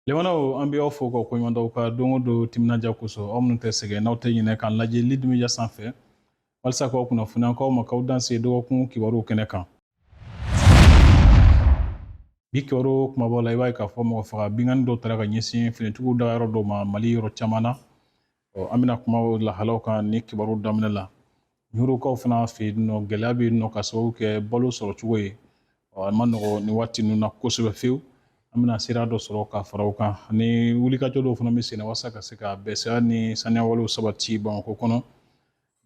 Lemanaw an bɛ aw fo ka koɲuman dɔw ka don o don timinadiya kosɔn aw minnu tɛ sɛgɛn n'aw tɛ ɲinɛ k'an lajɛ Lead Media sanfɛ walasa k'aw kunnafoniya k'aw ma k'aw dan se dɔgɔkun kibaruw kɛnɛ kan. Bi kibaru kumabaw la i b'a ye k'a fɔ mɔgɔ faga bingani dɔw taara ka ɲɛsin finitigiw da yɔrɔ dɔw ma Mali yɔrɔ caman na. An bɛna kuma o lahalaw kan ni kibaru daminɛ la. Ɲurukaw fana fɛ yen nɔ gɛlɛya bɛ yen nɔ ka sababu kɛ balo sɔrɔ cogo ye. A ma nɔgɔ nin waati ninnu na kosɛbɛ fiyewu. An bɛna sira dɔ sɔrɔ ka fara o kan ani wulikajɔ dɔw fana bɛ sen na walasa ka se ka bɛnsɛya ni saniyawalew sabati Bamakɔ kɔnɔ.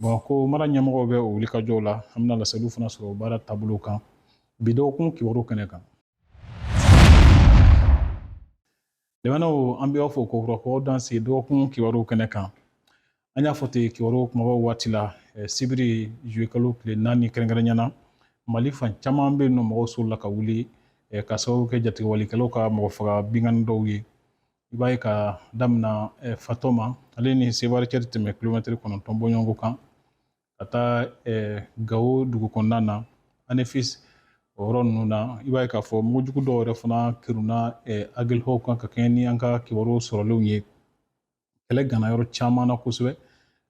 Bamakɔ mara ɲɛmɔgɔw bɛ o wulikajɔw la an bɛna laseliw fana sɔrɔ o baara taabolo kan bi dɔgɔkun kibaru kɛnɛ kan. Lemanaw an bɛ aw fo k'aw k'aw dan se dɔgɔkun kibaru kɛnɛ kan. An y'a fɔ ten kibaru kumabaw waati la sibiri juillet kalo tile 4 kɛrɛnkɛrɛnnenya na Mali fan caman bɛ yen nɔ mɔgɔw sɔrɔla ka wuli ka sababu kɛ jatigɛwalikɛlaw ka mɔgɔ faga bingani dɔw ye. I b'a ye ka damina Fatɔma ale ni Seware cɛ tɛ tɛmɛ kilomɛtiri 9 bɔɲɔgɔnko kan ka taa Gawo dugu kɔnɔna na Anefis o yɔrɔ ninnu na i b'a ye k'a fɔ mugujugu dɔw yɛrɛ fana kiruna Agilhɔw kan ka kɛɲɛ ni an ka kibaru sɔrɔlenw ye. Kɛlɛ gana yɔrɔ caman na kosɛbɛ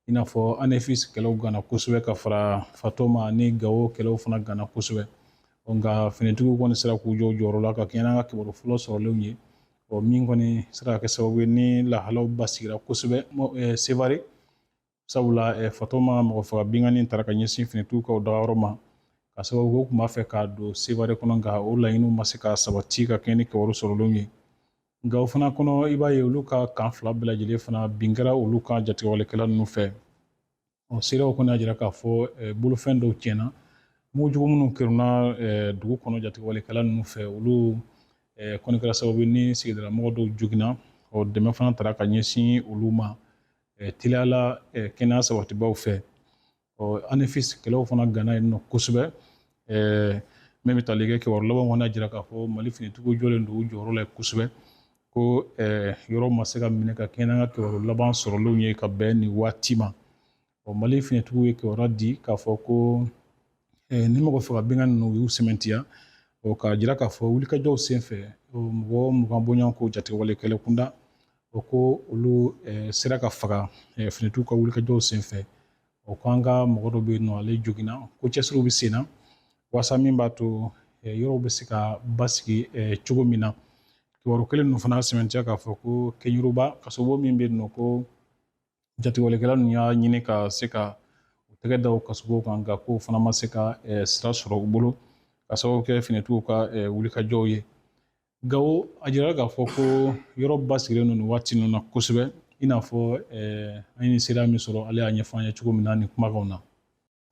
i n'a fɔ Anefis kɛlɛw gana kosɛbɛ ka fara Fatɔma ni Gawo kɛlɛw fana gana kosɛbɛ. Nka finitigiw kɔni sera k'u jɔ u jɔyɔrɔ la ka kɛɲɛ n'an ka kibaru fɔlɔ sɔrɔlenw ye. Min kɔni sera ka kɛ sababu ye ni lahalaw basigira kosɛbɛ Sevare sabula Fatɔma mɔgɔ faga bingani taara ka ɲɛsin finitigiw ka o dagayɔrɔ ma ka sababu kɛ u tun b'a fɛ k'a don Sevare kɔnɔ nka o laɲiniw ma se ka sabati ka kɛɲɛ ni kibaru sɔrɔlenw ye. Nka o fana kɔnɔ i b'a ye olu ka kan fila bɛɛ lajɛlen fana bin kɛra olu ka jatigɛwalikɛla ninnu fɛ. Seerew kɔni y'a jira k'a fɔ bolofɛn dɔw tiɲɛna mugujugu minnu kiruna dugu kɔnɔ jatigɛwalikɛla ninnu fɛ olu kɔni kɛra sababu ni sigidalamɔgɔ dɔw joginna dɛmɛ fana taara ka ɲɛsin olu ma teliyala kɛnɛya sabatibaw fɛ. Anefis kɛlɛw fana gana yen nɔ kosɛbɛ. Min bɛ tali kɛ kibaru laban kɔni y'a jira k'a fɔ Mali finitigiw jɔlen don u jɔyɔrɔ la kosɛbɛ ko yɔrɔ ma se ka minɛ ka kɛɲɛ n'an ka kibaru laban sɔrɔlenw ye ka bɛn nin waati ma. Mali finitigiw ye kibaruya di k'a fɔ ko ni mɔgɔ faga bingani ninnu u y'u sɛmɛntiya k'a jira k'a fɔ wulikajɔw senfɛ mɔgɔ 20 bɔɲɔgɔnko jatigɛwalikɛla kunda ko olu sera ka faga finitigiw ka wulikajɔw senfɛ k'an ka mɔgɔ dɔ bɛ yen nɔ ale joginna ko cɛsiriw bɛ sen na walasa min b'a to yɔrɔw bɛ se ka basigi cogo min na. Kibaru kelen ninnu fana sɛmɛntiya k'a fɔ ko Keɲuruba kasobo min bɛ yen nɔ ko jatigɛwalikɛla ninnu y'a ɲini ka se ka u tɛgɛ da o kasobo kan nka ko fana ma se ka sira sɔrɔ u bolo ka sababu kɛ finitigiw ka wulikajɔw ye. Gawo a jirala k'a fɔ ko yɔrɔ basigilen don nin waati ninnu na kosɛbɛ i n'a fɔ an ye seereya min sɔrɔ ale y'a ɲɛfɔ an ye cogo min na nin kumakanw na.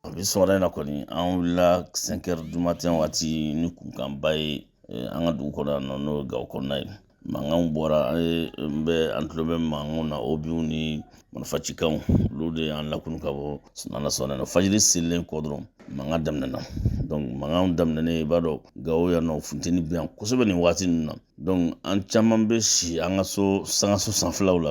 A bi sɔgɔmada in na kɔni an wulila 5 heures du matin waati ni kunkanba ye an ka dugu kɔnɔ yan nɔ n'o ye Gawo kɔnɔna ye. Mankanw bɔra an tulo bɛ mankanw na obiw ni marifacikanw olu de y'an lakunu ka bɔ Ala sɔnna fajiri selilen kɔ dɔrɔn mankan daminɛna. Mankanw daminɛnen i b'a dɔn Gawo yan nɔ funteni bɛ yan kosɛbɛ nin waati ninnu na. An caman bɛ si an ka sangaso sanfɛlaw la.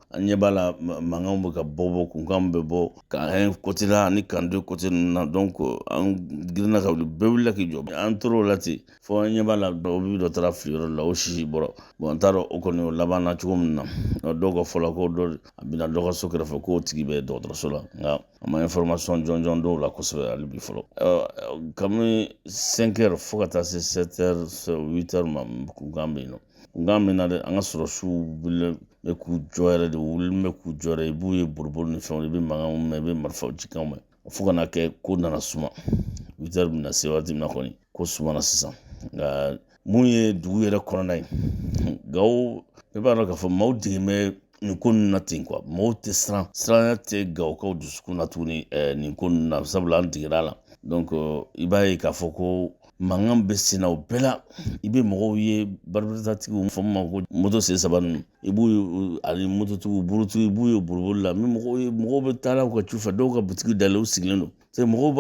An ɲɛ b'a la mankanw bɛ ka bɔ kunkanw bɛ bɔ kan côté la ani kan 2 côté ninnu na an girinna ka wuli bɛɛ wulila k'i jɔ. An tor'o la ten fɔ an ɲɛ b'a la obi dɔ taara fili yɔrɔ la o sisi bɔra. N t'a dɔn o kɔni o laban na cogo min na dɔw ka fɔ la ko a bɛna dɔ ka so kɛrɛfɛ k'o tigi bɛ dɔgɔtɔrɔso la nka a ma information jɔnjɔn dɔw la kosɛbɛ hali bi fɔlɔ. Kabini 5 heures fo ka taa se 7 heures 8 heures ma kunkan bɛ yen nɔ. Kunkan bɛ na dɛ an ka sɔrɔsiw wulilen bɛ k'u jɔ yɛrɛ de wulilen bɛ k'u jɔ yɛrɛ i b'u ye boliboli ni fɛnw i bɛ mankanw mɛn i bɛ marifacikanw mɛn fo ka na kɛ ko nana suma 8 heures bɛna se waati min na kɔni ko sumana sisan nka mun ye dugu yɛrɛ kɔnɔna ye Gawo i b'a dɔn k'a fɔ maaw degen bɛ nin ko ninnu na ten quoi maaw tɛ siranya tɛ Gawokaw dusukun na tuguni nin ko ninnu na sabula an degera la i b'a ye k'a fɔ ko mankan bɛ sen na o bɛɛ la i bɛ mɔgɔw ye baribaritatigiw fɔ min ma ko moto sen 3 ninnu i b'u ye ani mototigiw burutigiw i b'u ye boliboli la mɔgɔw bɛ taa u ka cu fɛ dɔw ka butigi dayɛlɛ u sigilen don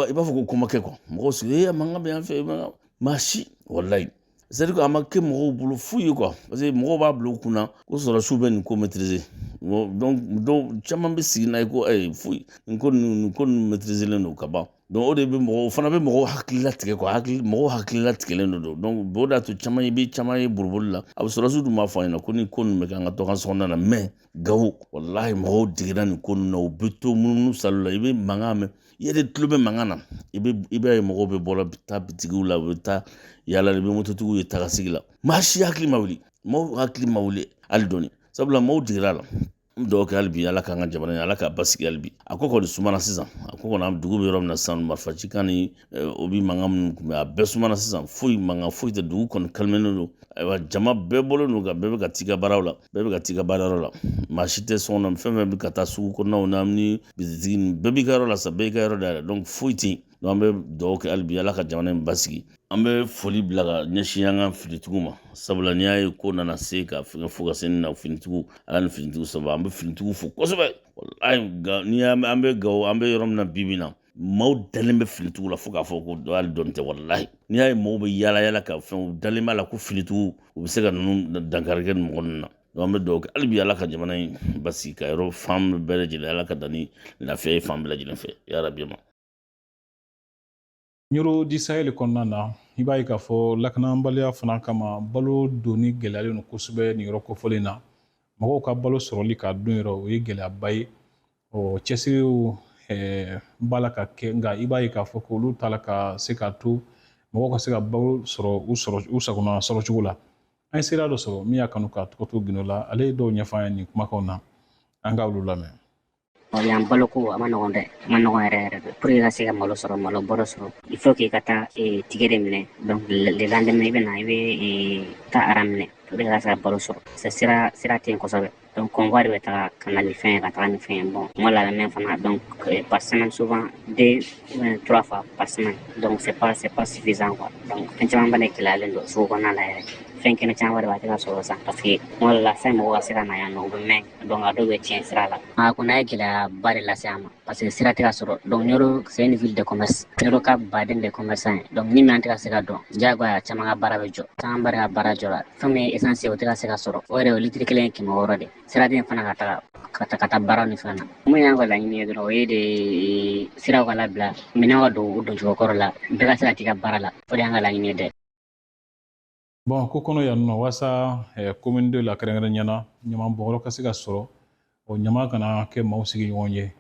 i b'a fɔ ko ko ma kɛ quoi mɔgɔw sigilen mankan bɛ yan fɛ maa si walayi c'est à dire que a ma kɛ mɔgɔw bolo fu ye quoi parce que mɔgɔw b'a bila u kunna ko sɔrɔsiw bɛ nin ko maîtriser donc dɔw caman bɛ sigi n'a ye ko nin ko ninnu maîtriser len don ka ban donc o de bɛ mɔgɔ fana bɛ mɔgɔw hakili latigɛ mɔgɔw hakili latigɛlen don donc o de y'a to caman i bɛ caman ye boliboli la a bɛ sɔrɔsiw dun b'a fɔ a ɲɛna ko ni ko ninnu bɛ kɛ an ka dɔgɔkan sokɔnɔna na mais Gawo walahi mɔgɔw digira nin ko ninnu na u bɛ to munumunu salo la i bɛ mankan mɛn i yɛrɛ tulo bɛ mankan na i b'a ye mɔgɔw bɛ bɔ taa bitigiw la u bɛ taa yala i bɛ mototigiw ye taga sigi la maa si hakili ma wuli maaw hakili ma wuli hali dɔɔni sabula maaw digira la n bɛ dugawu kɛ hali bi ala k'an ka jamana in ala k'a basigi hali bi a ko kɔni sumana sisan a ko kɔni an dugu bɛ yɔrɔ min na sisan marifacikan ni o bi mankan minnu kun bɛ a bɛɛ sumana sisan mankan foyi tɛ dugu kɔni kalimenen don ayiwa jama bɛɛ bɔlen don kan bɛɛ bɛ ka t'i ka baaraw la bɛɛ bɛ ka t'i ka baarayɔrɔ la maa si tɛ sɔn kɔnɔ fɛn fɛn bɛ ka taa sugu kɔnɔnaw na ni bisitigi ni bɛɛ b'i ka yɔrɔ la sa bɛɛ y'i ka yɔrɔ dayɛlɛ donc foyi tɛ yen donc an bɛ dugawu kɛ hali bi ala ka jamana in basigi an bɛ foli bila ka ɲɛsin an ka finitigiw ma sabula n'i y'a ye ko nana se ka fɛngɛ fo ka se nin na finitigiw ala ni finitigiw sababu an bɛ finitigiw fo kosɛbɛ walayi ni an bɛ Gawo an bɛ yɔrɔ min na bi na maaw dalen bɛ finitigiw la fo k'a fɔ ko hali dɔɔni tɛ walayi n'i y'a ye maaw bɛ yaala yaala ka fɛn u dalen b'a la ko finitigiw u bɛ se ka ninnu dankari kɛ nin mɔgɔ ninnu na donc an bɛ dugawu kɛ hali bi ala ka jamana in basigi ka yɔrɔ fan bɛɛ lajɛlen ala ka dan ni lafiya ye fan bɛɛ lajɛlen fɛ yarabi ma. Ɲoro di Sahel kɔnɔna na i b'a ye k'a fɔ lakanabaliya fana kama balo doni gɛlɛyalen don kosɛbɛ nin yɔrɔ kofɔlen na mɔgɔw ka balo sɔrɔli k'a don yɔrɔ o ye gɛlɛyaba ye cɛsiriw b'a la ka kɛ nka i b'a ye k'a fɔ ko olu t'a la ka se k'a to mɔgɔw ka se ka balo sɔrɔ u sagona sɔrɔ cogo la an ye seereya dɔ sɔrɔ min y'a kanu ka tɔgɔ to gindo la ale ye dɔw ɲɛfɔ an ye nin kumakanw na an ka olu lamɛn. Yan baloko a ma nɔgɔn dɛ a ma nɔgɔn yɛrɛ yɛrɛ pour que ka se ka malo sɔrɔ malo bɔrɔ sɔrɔ il faut que ka taa tigɛ de minɛ donc le lendemain i bɛna i bɛ taa ara minɛ pour que ka se ka balo sɔrɔ sira tɛ yen kosɛbɛ donc convoi de bɛ taga ka na ni fɛn ye ka taga ni fɛn ye bon moi lamɛn fana donc par semaine souvent 2 ou 3 fois par semaine donc c'est pas suffisant quoi donc fɛn caman ba de gɛlɛyalen don sugu kɔnɔna la yɛrɛ fɛn kɛnɛ caman de b'a tɛ ka sɔrɔ san parce que kuma dɔ la fɛn mɔgɔw ka se ka na yan nɔ u bɛ mɛn donc a dɔw bɛ tiɲɛ sira la a ko n'a ye gɛlɛyaba de lase an ma parce que sira tɛ ka sɔrɔ donc Ɲoro c'est une ville de commerce Ɲoro ka baden de commerçant ye donc ni min an tɛ ka se ka dɔn diyagoya caman ka baara bɛ jɔ caman ba de ka baara jɔra fɛn min ye essence o tɛ ka se ka sɔrɔ o yɛrɛ o litiri 1 ye 600 de sira den fana ka taa baaraw ni fɛn na mun y'an ka laɲini ye dɔrɔn o ye de siraw ka labila minɛnw ka don u doncogo kɔrɔ la bɛɛ ka se ka t'i ka baara la o de y'an ka laɲini ye dɛ. Bon ko kɔnɔ yan nɔ walasa commune 2 la kɛrɛnkɛrɛnnenya la ɲaman bɔnyɔrɔ ka se ka sɔrɔ o ɲaman kana kɛ maaw sigi ɲɔgɔn ye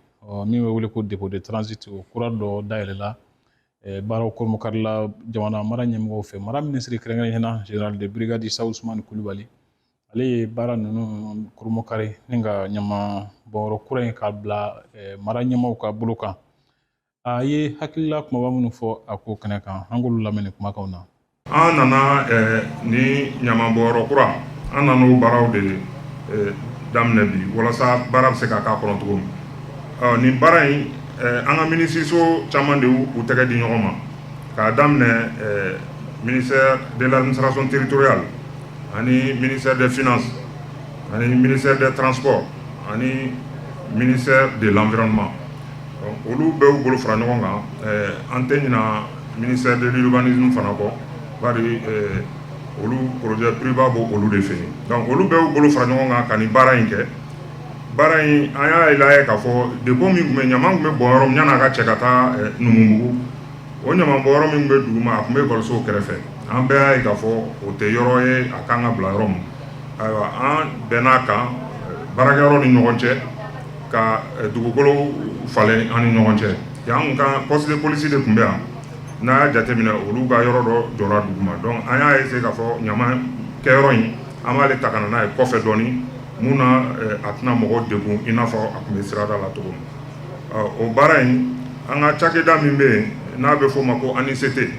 min bɛ wele ko dépôt de transit o kura dɔ dayɛlɛla baaraw kɔrɔmɔkarila jamana mara ɲɛmɔgɔw fɛ mara minisiri kɛrɛnkɛrɛnnenya général de brigade Issa Ousmane Kulibali ale ye baara ninnu kɔrɔmɔkari ni ka ɲaman bɔnyɔrɔ kura in k'a bila mara ɲɛmɔgɔw ka bolo kan a ye hakilila kumaba minnu fɔ a ko kɛnɛ kan an k'olu lamɛn nin kumakanw na. An nana ni ɲamanbɔyɔrɔ kura an nan'o baaraw de daminɛ bi walasa baara bɛ se ka k'a kɔnɔ cogo min nin baara in an ka minisiriso caman de u tɛgɛ di ɲɔgɔn ma k'a daminɛ ministère de l'administration territoriale ani ministère des finances ani ministère des transports ani ministère de l'environnement olu bɛɛ bolo fara ɲɔgɔn kan an tɛ ɲina ministère de l'urbanisme fana kɔ bari olu projet privé bo olu de fɛ donc olu bɛɛ bolo fara ɲɔgɔn kan ka nin baara in kɛ baara in an y'a lajɛ k'a fɔ dépôt min tun bɛ ɲaman tun bɛ bɔn yɔrɔ min yan'a ka cɛ ka taa Numubugu o ɲaman bɔ yɔrɔ min bɛ duguma a tun bɛ ekɔlisow kɛrɛfɛ an bɛɛ y'a ye k'a fɔ o tɛ yɔrɔ ye a kan ka bila yɔrɔ min ayiwa an bɛnn'a kan baarakɛyɔrɔ ni ɲɔgɔn cɛ ka dugukolo falen an ni ɲɔgɔn cɛ yan ka poste de police de tun bɛ yan n'a y'a jateminɛ olu ka yɔrɔ dɔ jɔra duguma donc an y'a essayer k'a fɔ ɲaman kɛyɔrɔ in an b'ale ta ka na n'a ye kɔfɛ dɔɔni mun na a tɛna mɔgɔw degun i n'a fɔ a tun bɛ sirada la cogo min o baara in an ka cakɛda min bɛ yen n'a bɛ f'o ma ko ANICT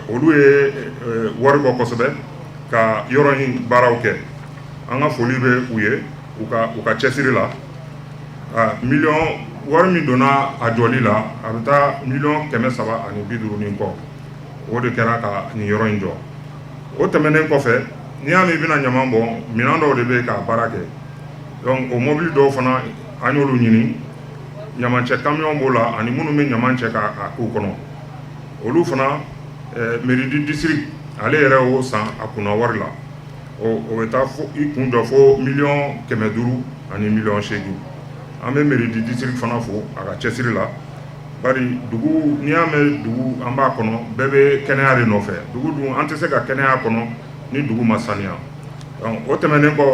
olu ye wari bɔ kosɛbɛ ka yɔrɔ in baaraw kɛ an ka foli bɛ u ye u ka cɛsiri la miliyɔn wari min donna a jɔli la a bɛ taa miliyɔn 350 ni kɔ o de kɛra ka nin yɔrɔ in jɔ o tɛmɛnen kɔfɛ n'i y'a mɛn i bɛna ɲaman bɔ minɛn dɔw de bɛ yen k'a baara kɛ donc o mobili dɔw fana an y'olu ɲini ɲamancɛ camion b'o la ani minnu bɛ ɲaman cɛ k'a k'u kɔnɔ olu fana mairie du district ale yɛrɛ y'o san a kunna wari la o bɛ taa i kun jɔ fo miliyɔn 500 ani miliyɔn 800 an bɛ mairie du district fana fo a ka cɛsiri la bari dugu n'i y'a mɛn dugu an b'a kɔnɔ bɛɛ bɛ kɛnɛya de nɔfɛ dugu dun an tɛ se ka kɛnɛya kɔnɔ ni dugu ma sanuya o tɛmɛnen kɔ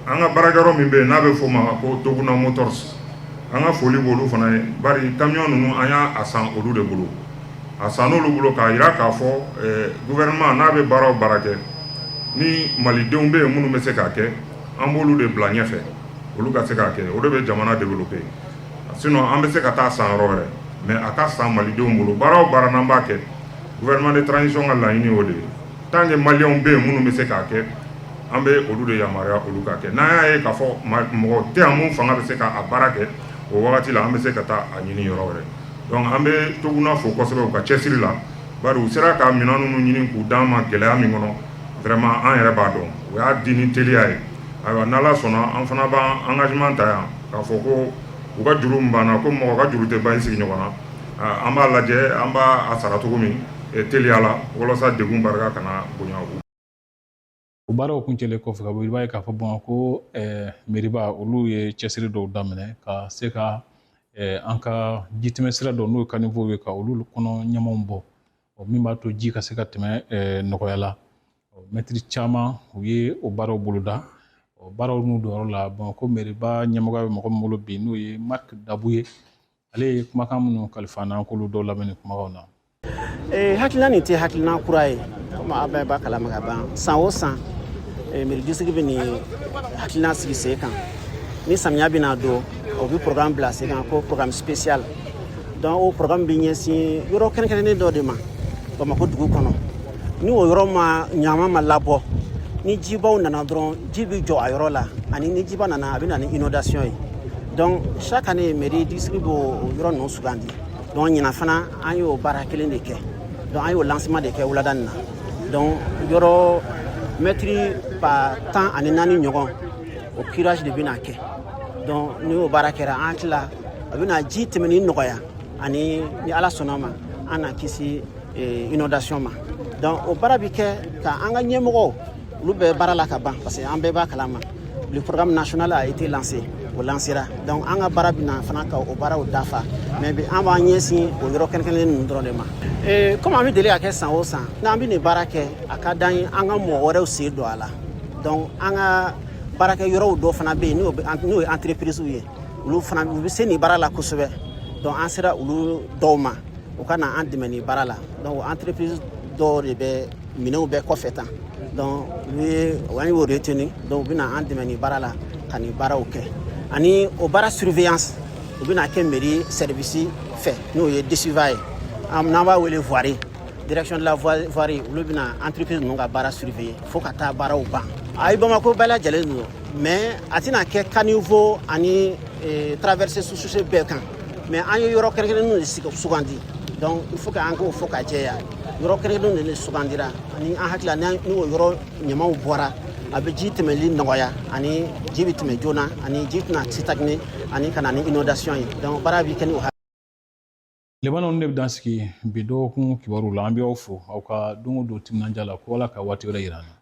an ka baarakɛyɔrɔ min bɛ yen n'a bɛ f'o ma ko Toguna Motors an ka foli b'olu fana ye bari camion ninnu an y'a san olu de bolo a san n'olu bolo k'a jira k'a fɔ gouvernement n'a bɛ baara o baara kɛ ni malidenw bɛ yen minnu bɛ se k'a kɛ an b'olu de bila ɲɛfɛ olu ka se k'a kɛ o de bɛ jamana développer sinon an bɛ se ka taa san yɔrɔ wɛrɛ mais a ka san malidenw bolo baara o baara n'an b'a kɛ gouvernement de transition ka laɲini o de ye tant que maliyɛnw bɛ yen minnu bɛ se k'a kɛ an bɛ olu de yamaruya olu ka kɛ n'an y'a ye k'a fɔ mɔgɔ tɛ yan mun fanga bɛ se k'a baara kɛ o wagati la an bɛ se ka taa a ɲini yɔrɔ wɛrɛ donc an bɛ Toguna fo kosɛbɛ u ka cɛsiri la bari u sera ka minɛn ninnu ɲini k'u d'an ma gɛlɛya min kɔnɔ vraiment an yɛrɛ b'a dɔn o y'a di ni teliya ye ayiwa n'Ala sɔnna an fana b'an engagement ta yan k'a fɔ ko u ka juru min banna ko mɔgɔ ka juru tɛ ban i sigiɲɔgɔn na an b'a lajɛ an b'a sara cogo min teliya la walasa degun barika kana bonya o baaraw kuncɛlen kɔfɛ ka bɔ i b'a ye k'a fɔ bɔn ko meriba olu ye cɛsiri dɔw daminɛ ka se ka an ka jitɛmɛ sira dɔ n'o ye caniveau ye ka olu kɔnɔ ɲamanw bɔ min b'a to ji ka se ka tɛmɛ nɔgɔya la mɛtiri caman u ye o baaraw boloda baaraw n'u dɔnyɔrɔ la bɔn ko meriba ɲɛmɔgɔ bɛ mɔgɔ min bolo bi n'o ye Mark Dabu ye ale ye kumakan minnu kalifa na k'olu dɔw lamɛn ni kumakanw na. Hakilina nin tɛ hakilina kura ye komi a bɛɛ b'a kalama ka ban san o san meridisigi bɛ nin hakilina sigi sen kan ni samiya bɛna don o bɛ programme bila sen kan ko programme spécial donc o programme bɛ ɲɛsin yɔrɔ kɛrɛnkɛrɛnnen dɔ de ma Bamakɔ dugu kɔnɔ ni o yɔrɔ ma ɲaman ma labɔ ni jibaw nana dɔrɔn ji bɛ jɔ a yɔrɔ la ani ni jiba nana a bɛ na ni inondation ye donc chaque année mairie district b'o yɔrɔ ninnu sugandi donc ɲinan fana an y'o baara kelen de kɛ donc an y'o lancement de kɛ wulada nin na donc yɔrɔ mètre par 14 ɲɔgɔn o curage de bɛna kɛ donc ni o baara kɛra an tila a bɛna ji tɛmɛni nɔgɔya ani ni Ala sɔnna ma an na kisi inondation ma donc o baara bɛ kɛ ka an ka ɲɛmɔgɔw olu bɛ baara la ka ban parce que an bɛɛ b'a kalama le programme national a été lancé o lancera donc an ka baara bɛna fana ka o baaraw dafa mais bi an b'an ɲɛsin o yɔrɔ kɛrɛnkɛrɛnnen ninnu dɔrɔn de ma comme an bɛ deli ka kɛ san o san n'an bɛ nin baara kɛ a ka d'an ye an ka mɔgɔ wɛrɛw sen don a la donc an ka baarakɛ yɔrɔw dɔ fana bɛ yen n'o ye entreprise ye olu fana u bɛ se nin baara la kosɛbɛ donc an sera olu dɔw ma u ka na an dɛmɛ nin baara la donc entreprise dɔw de bɛ minɛnw bɛɛ kɔfɛ tan donc an y'o retenu donc u bɛ na an dɛmɛ nin baara la ka nin baaraw kɛ ani o baara surveillance u bɛna kɛ mairie service fɛ n'o ye DSUVA ye n'an b'a wele voirie direction de la voirie olu bɛna entreprise ninnu ka baara surveiller fo ka taa baaraw ban ayi Bamakɔ bɛɛ lajɛlen don mais a tɛna kɛ caniveau ani traversée sous-chaussée bɛɛ kan mais an ye yɔrɔ kɛrɛnkɛrɛnnenw de sugandi donc il faut que an k'o fɔ ka jɛya yɔrɔ kɛrɛnkɛrɛnnenw de sugandira ani an hakili la ni o yɔrɔ ɲamaw bɔra a bɛ ji tɛmɛli nɔgɔya ani ji bɛ tɛmɛ joona ani ji tɛna sitagine ani ka na ni inondation ye donc baara bɛ kɛ ni o Lebanon ne bɛ dan sigi bi dɔgɔkun kibaru la an bɛ aw fo aw ka don o don timinandiya la ko Ala ka waati wɛrɛ yira an na